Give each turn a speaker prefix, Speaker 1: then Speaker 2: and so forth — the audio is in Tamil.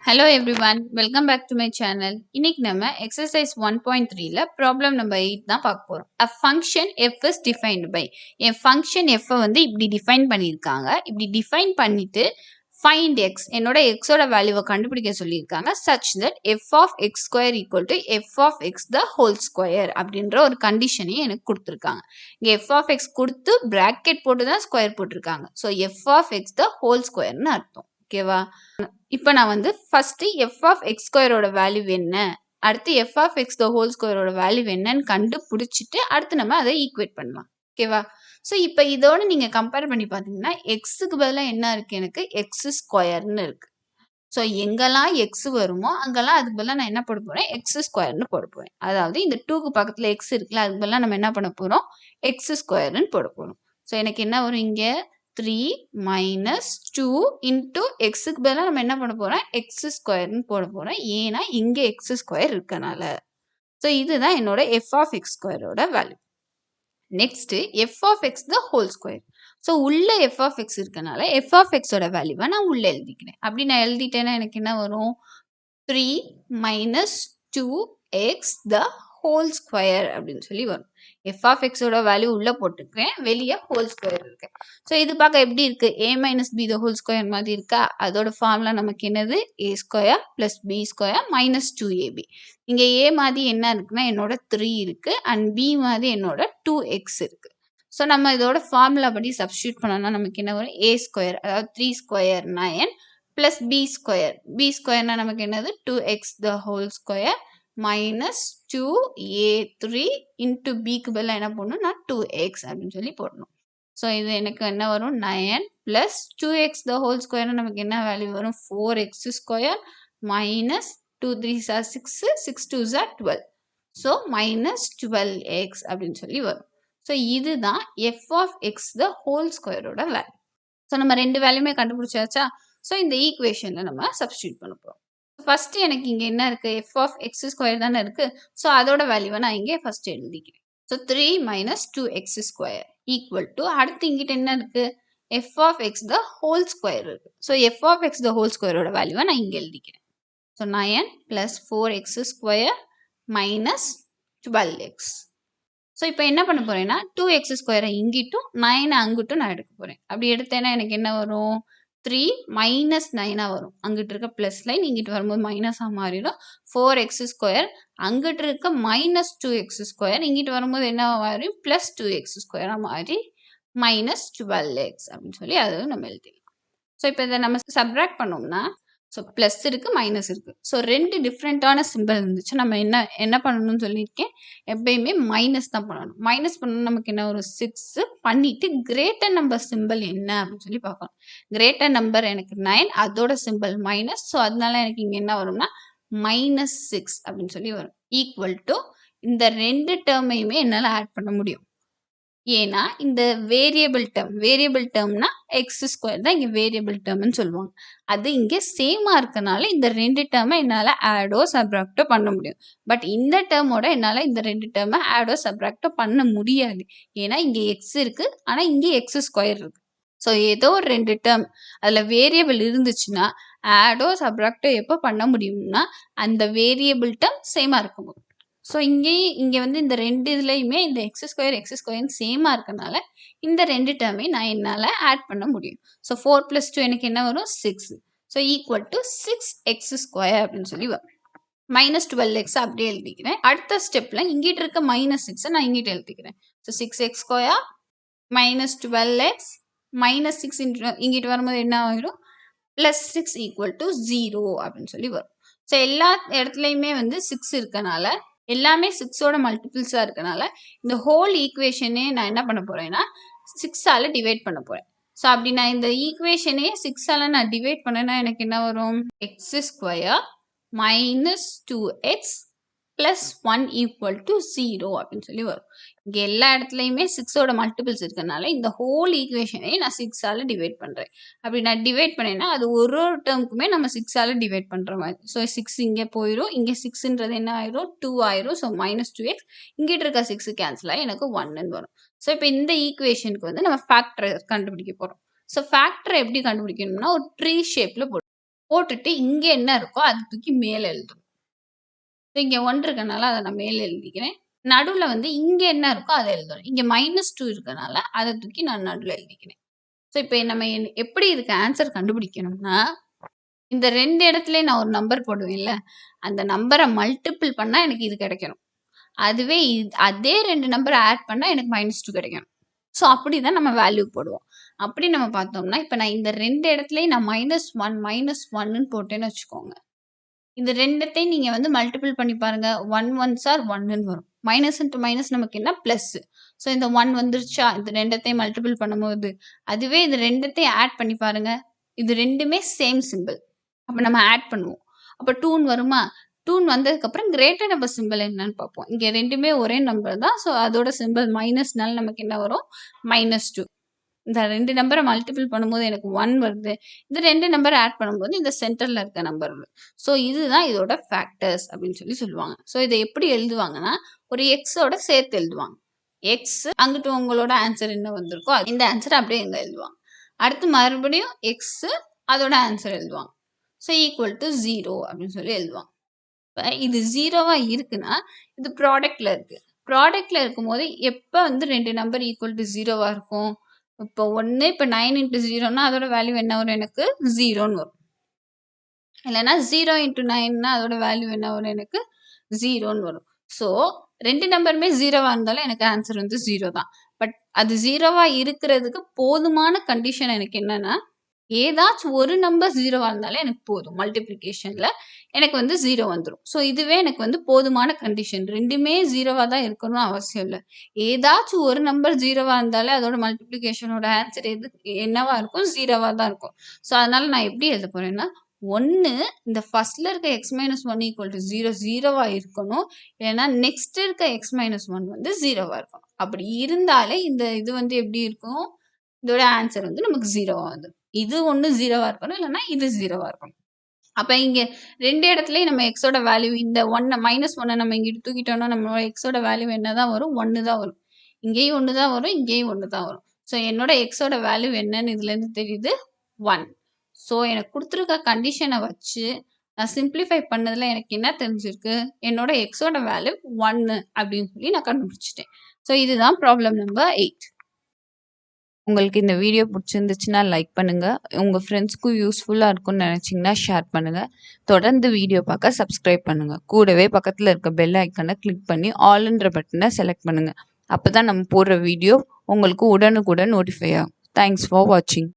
Speaker 1: Hello everyone, welcome back to my channel. இன்னைக்கு நம்ம exercise 1.3ல problem number 8 தான் பார்க்க போறோம். A function f is defined by N function f வந்து இப்படி define பண்ணியிருக்காங்க. இப்படி define பண்ணிட்டு find x என்னோட x ஓட வேல்யூவை கண்டுபிடிக்க சொல்லியிருக்காங்க such that f of x square equal to f of x the whole square அப்படின்ற ஒரு கண்டிஷனையும் எனக்கு கொடுத்துருக்காங்க. இங்கே f of x கொடுத்து bracket போட்டு தான் ஸ்கொயர் போட்டிருக்காங்க. So f of x the whole squareன்னு அர்த்தம். ஓகேவா? இப்போ நான் வந்து ஃபர்ஸ்ட் f of x ஸ்கொயரோட வேல்யூ என்ன, அடுத்து f of x the whole ஸ்கொயரோட வேல்யூ என்னன்னு கண்டுபிடிச்சிட்டு அடுத்து நம்ம அதை ஈக்குவேட் பண்ணலாம். ஓகேவா? ஸோ இப்போ இதோட நீங்கள் கம்பேர் பண்ணி பார்த்தீங்கன்னா எக்ஸுக்கு பதிலாக என்ன இருக்குது, எனக்கு எக்ஸ் ஸ்கொயர்னு இருக்குது. ஸோ எங்கெல்லாம் எக்ஸ் வருமோ அங்கெல்லாம் அதுக்கு பதிலாக நான் என்ன போட போகிறேன், எக்ஸ் ஸ்கொயர்னு போட போகிறேன். அதாவது இந்த 2க்கு பக்கத்தில் எக்ஸ் இருக்குல்ல, அதுக்கு பதிலாக நம்ம என்ன பண்ண போகிறோம், எக்ஸ் ஸ்கொயர்னு போட போகிறோம். ஸோ எனக்கு என்ன வரும், இங்கே 3 minus 2 into xக்கு பதிலாக நம்ம என்ன பண்ண போகிறோம், எக்ஸ் ஸ்கொயர்னு போட போகிறோம். ஏன்னா இங்கே எக்ஸ் ஸ்கொயர் இருக்கனால. ஸோ இதுதான் என்னோட எஃப் ஆஃப் எக்ஸ் ஸ்கொயரோட value. Next f of x the whole square. So உள்ள எஃப் ஆஃப் எக்ஸ் இருக்கனால எஃப் ஆஃப் எக்ஸோட வேல்யூவை நான் உள்ள எழுதிக்கிறேன். அப்படி நான் எழுதிட்டேன்னா எனக்கு என்ன வரும், 3 minus 2x the whole square அப்படின்னு சொல்லி வரும். எஃப் ஆஃப் எக்ஸோட வேல்யூ உள்ள போட்டுக்கிறேன், வெளியே ஹோல் ஸ்கொயர் இருக்கு. ஸோ இது பார்க்க எப்படி இருக்கு, a minus b the whole square மாதிரி இருக்கா. அதோட ஃபார்முலா நமக்கு என்னது, a square plus b square minus 2ab. இங்கே a மாதிரி என்ன இருக்குன்னா என்னோட 3 இருக்கு அண்ட் b மாதிரி என்னோட 2x இருக்கு. ஸோ நம்ம இதோட ஃபார்முலா படி சப்ஸ்டியூட் பண்ணோம்னா நமக்கு என்ன வரும், a ஸ்கொயர் அதாவது 3 square 9 plus b square, b ஸ்கொயர்னா நமக்கு என்னது 2x the whole square minus 2a3 into பிக்கு பதிலாக என்ன போடணும், நான் 2x அப்படின்னு சொல்லி போடணும். ஸோ இது எனக்கு என்ன வரும், 9 plus 2x the whole square நமக்கு என்ன வேல்யூ வரும், 4x square minus 2 3s are 6 6 2s are 12. So minus 12x அப்படின்னு சொல்லி வரும். ஸோ இதுதான் f of x the whole ஸ்கொயரோட வேல்யூ. ஸோ நம்ம ரெண்டு வேல்யூமே கண்டுபிடிச்சாச்சா. ஸோ இந்த ஈக்குவேஷனில் நம்ம சப்ஸ்டியூட் பண்ண போகிறோம். ஃபர்ஸ்ட் எனக்கு இங்கே என்ன இருக்குது, எஃப் ஆஃப் எக்ஸ் ஸ்கொயர் தானே இருக்குது. ஸோ அதோட வேல்யூவை நான் இங்கே ஃபர்ஸ்ட் எழுதிக்கிறேன். So 3 minus 2x square equal to, அடுத்து இங்கிட்ட என்ன இருக்குது, f of x the whole square இருக்குது. So f of x the whole ஸ்கொயரோட வேல்யூவை நான் இங்கே எழுதிக்கிறேன். So 9 plus 4x square minus 12x. So இப்போ என்ன பண்ண போகிறேன்னா 2x ஸ்கொயரை இங்கிட்டும் 9 அங்கிட்டும் நான் எடுக்க போகிறேன். அப்படி எடுத்தேன்னா எனக்கு என்ன வரும், 3 மைனஸ் 9 வரும். அங்கிட்டு இருக்க ப்ளஸ் லைன் இங்கிட்டு வரும்போது மைனஸாக மாறிடும். 4x ஸ்கொயர் அங்கிட்டு இருக்க மைனஸ் 2x ஸ்கொயர் இங்கிட்டு வரும்போது என்ன மாறி ப்ளஸ் 2x ஸ்கொயராக மாறி மைனஸ் 12x அப்படின்னு சொல்லி அதுவும் நம்ம எழுதிடலாம். ஸோ இப்போ இதை நம்ம சப்ராக்ட் பண்ணோம்னா, ஸோ ப்ளஸ் இருக்குது மைனஸ் இருக்குது. ஸோ ரெண்டு டிஃப்ரெண்ட்டான சிம்பிள் இருந்துச்சு. நம்ம என்ன பண்ணணும்னு சொல்லியிருக்கேன், எப்பயுமே மைனஸ் தான் பண்ணணும். மைனஸ் பண்ணணும் நமக்கு என்ன ஒரு 6 பண்ணிவிட்டு கிரேட்டர் நம்பர் சிம்பிள் என்ன அப்படின்னு சொல்லி பார்க்கணும். கிரேட்டர் நம்பர் எனக்கு 9, அதோட சிம்பிள் மைனஸ். ஸோ அதனால எனக்கு இங்கே என்ன வரும்னா மைனஸ் 6 அப்படின்னு சொல்லி வரும். ஈக்குவல் டு இந்த ரெண்டு டேர்மையுமே என்னால் ஆட் பண்ண முடியும். ஏன்னா இந்த வேரியபிள் டேர்ம்னா எக்ஸ் ஸ்கொயர் தான் இங்கே வேரியபிள் டேர்ம்னு சொல்லுவாங்க. அது இங்கே சேமாக இருக்கனால இந்த ரெண்டு டேர்மை என்னால் ஆடோ சப்ராக்டோ பண்ண முடியும். பட் இந்த டேர்மோட என்னால் இந்த ரெண்டு டேர்மை ஆடோ சப்ராக்டோ பண்ண முடியாது. ஏன்னா இங்கே எக்ஸ் இருக்குது, ஆனால் இங்கே எக்ஸ் ஸ்கொயர் இருக்குது. ஸோ ஏதோ ஒரு ரெண்டு டேர்ம் அதில் வேரியபிள் இருந்துச்சுன்னா ஆடோ சப்ராக்டோ எப்போ பண்ண முடியும்னா அந்த வேரியபிள் டேர்ம் சேமாக இருக்கும்போது. ஸோ இங்கே வந்து இந்த ரெண்டு இதுலையுமே இந்த எக்ஸ் ஸ்கொயர் சேமாக இருக்கனால இந்த ரெண்டு டேர்மே நான் என்னால் ஆட் பண்ண முடியும். ஸோ 4 + 2 எனக்கு என்ன வரும், 6. So equal to 6x square அப்படின்னு சொல்லி வரும். மைனஸ் 12x அப்படியே எழுதிக்கிறேன். அடுத்த ஸ்டெப்பில் இங்கிட்ட இருக்க மைனஸ் 6 நான் இங்கிட்ட எழுதிக்கிறேன். So 6x square minus 12x minus 6 இங்கிட்டு வரும்போது என்ன ஆகிடும், ப்ளஸ் 6 ஈக்குவல் டு 0 அப்படின்னு சொல்லி வரும். ஸோ எல்லா இடத்துலையுமே வந்து 6 இருக்கனால எல்லாமே 6ஓட மல்டிபிள்ஸாக இருக்கனால இந்த ஹோல் ஈக்குவேஷனே நான் என்ன பண்ண போகிறேன்னா 6ஆல் டிவைட் பண்ண போகிறேன். ஸோ அப்படி நான் இந்த ஈக்குவேஷனே 6ஆல் நான் டிவைட் பண்ணேன்னா எனக்கு என்ன வரும், X square minus 2x plus 1 equal to 0 அப்படின்னு சொல்லி வரும். இங்கே எல்லா இடத்துலையுமே 6ஓட மல்டிபிள்ஸ் இருக்கனால இந்த ஹோல் ஈக்குவேஷனை நான் 6ஆல் டிவைட் பண்ணுறேன். அப்படி நான் டிவைட் பண்ணேன்னா அது ஒரு டேர்முக்குமே நம்ம 6ஆல் டிவைட் பண்ணுற மாதிரி. ஸோ 6 இங்கே போயிடும், இங்கே 6ன்றது என்ன ஆயிரும், 2 ஆயிரும். ஸோ மைனஸ் 2x இங்கிட்ட இருக்க 6 கேன்சல் ஆகி எனக்கு 1ன்னு வரும். ஸோ இப்போ இந்த ஈக்குவேஷனுக்கு வந்து நம்ம ஃபேக்டரை கண்டுபிடிக்க போகிறோம். ஸோ ஃபேக்டரை எப்படி கண்டுபிடிக்கணும்னா ஒரு ட்ரீ ஷேப்பில் போடும். போட்டுட்டு இங்க என்ன இருக்கோ அது தூக்கி மேல எழுதணும். இங்க 1 இருக்கனால அத நான் மேல எழுதிக்கிறேன். நடுவுல வந்து இங்க என்ன இருக்கோ அத எழுதணும். இங்க -2 இருக்கனால அத தூக்கி நான் நடுவுல எழுதிக்கிறேன். இப்ப நம்ம எப்படி இதுக்கு ஆன்சர் கண்டுபிடிக்கணும்னா, இந்த 2 இடத்துலயும் நான் ஒரு நம்பர் போடுவேன்ல, அந்த நம்பர மல்டிபிள் பண்ணா எனக்கு இது கிடைக்கணும். அதுவே அதே 2 நம்பர் ஆட் பண்ணா எனக்கு -2 கிடைக்கும். அப்படிதான் நம்ம வேல்யூ போடுவோம். அப்படி நம்ம பார்த்தோம்னா, இப்ப நான் இந்த 2 இடத்துலயும் நான் -1 போட்டேன்னு வச்சுக்கோங்க. இந்த 2த்தையும் நீங்க வந்து மல்டிபிள் பண்ணி பாருங்க. 1 ஒன்ஸ் ஆர் 1ன்னு வரும். மைனஸ் இன்டு மைனஸ் நமக்கு என்ன பிளஸ். இந்த 1 வந்துருச்சா? இந்த 2த்தையும் மல்டிபிள் பண்ணும்போது. அதுவே இது 2த்தையும் ஆட் பண்ணி பாருங்க. இது 2மே சேம் சிம்பிள். அப்ப நம்ம ஆட் பண்ணுவோம். அப்ப 2ன்னு வருமா? 2ன்னு வந்ததுக்கப்புறம் கிரேட்டர் நம்பர் சிம்பல் என்னன்னு பார்ப்போம். இங்க 2மே ஒரே நம்பர் தான். அதோட சிம்பல் மைனஸ்னால நமக்கு என்ன வரும்? -2. இந்த 2 நம்பர மல்டிபிள் பண்ணும்போது எனக்கு 1 வருது. இந்த 2 நம்பர் ஆட் பண்ணும்போது இந்த சென்டர்ல இருக்க நம்பர் வருது. இதுதான் இதோட ஃபேக்டர்ஸ் அப்படின்னு சொல்லுவாங்க. இத எப்படி எழுதுவாங்கன்னா, ஒரு எக்ஸோட சேர்த்து எழுதுவாங்க. எக்ஸ் அங்கிட்டு உங்களோட ஆன்சர் என்ன வந்திருக்கோ, இந்த ஆன்சர் அப்படியே இங்க எழுதுவாங்க. அடுத்து மறுபடியும் எக்ஸ் அதோட ஆன்சர் எழுதுவாங்க. ஈக்குவல் டு 0 அப்படின்னு சொல்லி எழுதுவாங்க. இப்ப இது 0வா இருக்குன்னா, இது ப்ராடக்ட்ல இருக்கு. ப்ராடக்ட்ல இருக்கும்போது எப்ப வந்து 2 நம்பர் ஈக்குவல் டு 0வா இருக்கும்? இப்போ 1 இப்ப 9 இன்டு 0ன்னா அதோட வேல்யூ என்ன வரும் எனக்கு? 0ன்னு வரும். இல்லன்னா 0 இன்டு 9ன்னா அதோட வேல்யூ என்ன வரும் எனக்கு? 0ன்னு வரும். ஸோ 2 நம்பருமே 0வா இருந்தாலும் எனக்கு ஆன்சர் வந்து 0 தான். பட் அது 0வா இருக்கிறதுக்கு போதுமான கண்டிஷன் எனக்கு என்னன்னா, ஏதாச்சும் ஒரு நம்பர் 0வா இருந்தாலே எனக்கு போதும். மல்டிப்ளிகேஷன்ல எனக்கு வந்து 0 வந்துரும். இதுவே எனக்கு வந்து போதுமான கண்டிஷன். 2மே 0வா தான் இருக்கணும்னு அவசியம் இல்ல. ஏதாச்சும் ஒரு நம்பர் 0வா இருந்தாலே அதோட மல்டிப்ளிகேஷனோட ஆன்சர் என்னவா இருக்கும்? 0வா தான் இருக்கும். அதனால நான் எப்படி எழுத போறேன்னா, 1 இந்த ஃபர்ஸ்ட்ல இருக்க x-1 0 0வா இருக்கணும். இல்லன்னா நெக்ஸ்ட் இருக்க x-1 வந்து 0வா இருக்கணும். அப்படி இருந்தாலே இந்த இது வந்து எப்படி இருக்கும்? இதோட ஆன்சர் வந்து நமக்கு 0வா வந்துரும். இது ஒண்ணு 0வா இருக்கணும். இல்லன்னா இது 0வா இருக்கணும். அப்ப இங்க 2 இடத்துலயும் நம்ம எக்ஸோட வேல்யூ இந்த 1 -1 நம்ம இங்கிட்டு தூக்கிட்டோம்னா, நம்மளோட எக்ஸோட வேல்யூ என்னதான் வரும்? 1 தான் வரும். இங்கேயும் 1 தான் வரும். இங்கேயும் 1 தான் வரும். என்னோட எக்ஸோட வேல்யூ என்னன்னு இதுலேருந்து தெரியுது? 1. எனக்கு குடுத்துருக்க கண்டிஷன வச்சு, நான் சிம்ப்ளிஃபை பண்ணதுல எனக்கு என்ன தெரிஞ்சிருக்கு? என்னோட எக்ஸோட வேல்யூ 1 அப்படின்னு சொல்லி நான் கண்டுபிடிச்சுட்டேன். இதுதான் ப்ராப்ளம் நம்பர் 8. உங்களுக்கு இந்த வீடியோ பிடிச்சிருந்துச்சுன்னா லைக் பண்ணுங்க. உங்க ஃப்ரெண்ட்ஸ்க்கும் யூஸ்ஃபுல்லா இருக்கும்னு நினைச்சீங்கன்னா ஷேர் பண்ணுங்க. தொடர்ந்து வீடியோ பார்க்க சப்ஸ்கிரைப் பண்ணுங்க. கூடவே பக்கத்துல இருக்க பெல் ஐக்கானை கிளிக் பண்ணி ஆல்ன்ற பட்டனை செலக்ட் பண்ணுங்க. அப்பதான் நம்ம போடுற வீடியோ உங்களுக்கு உடனுக்குடன் நோட்டிஃபை ஆகும். தேங்க்ஸ் ஃபார் வாட்சிங்.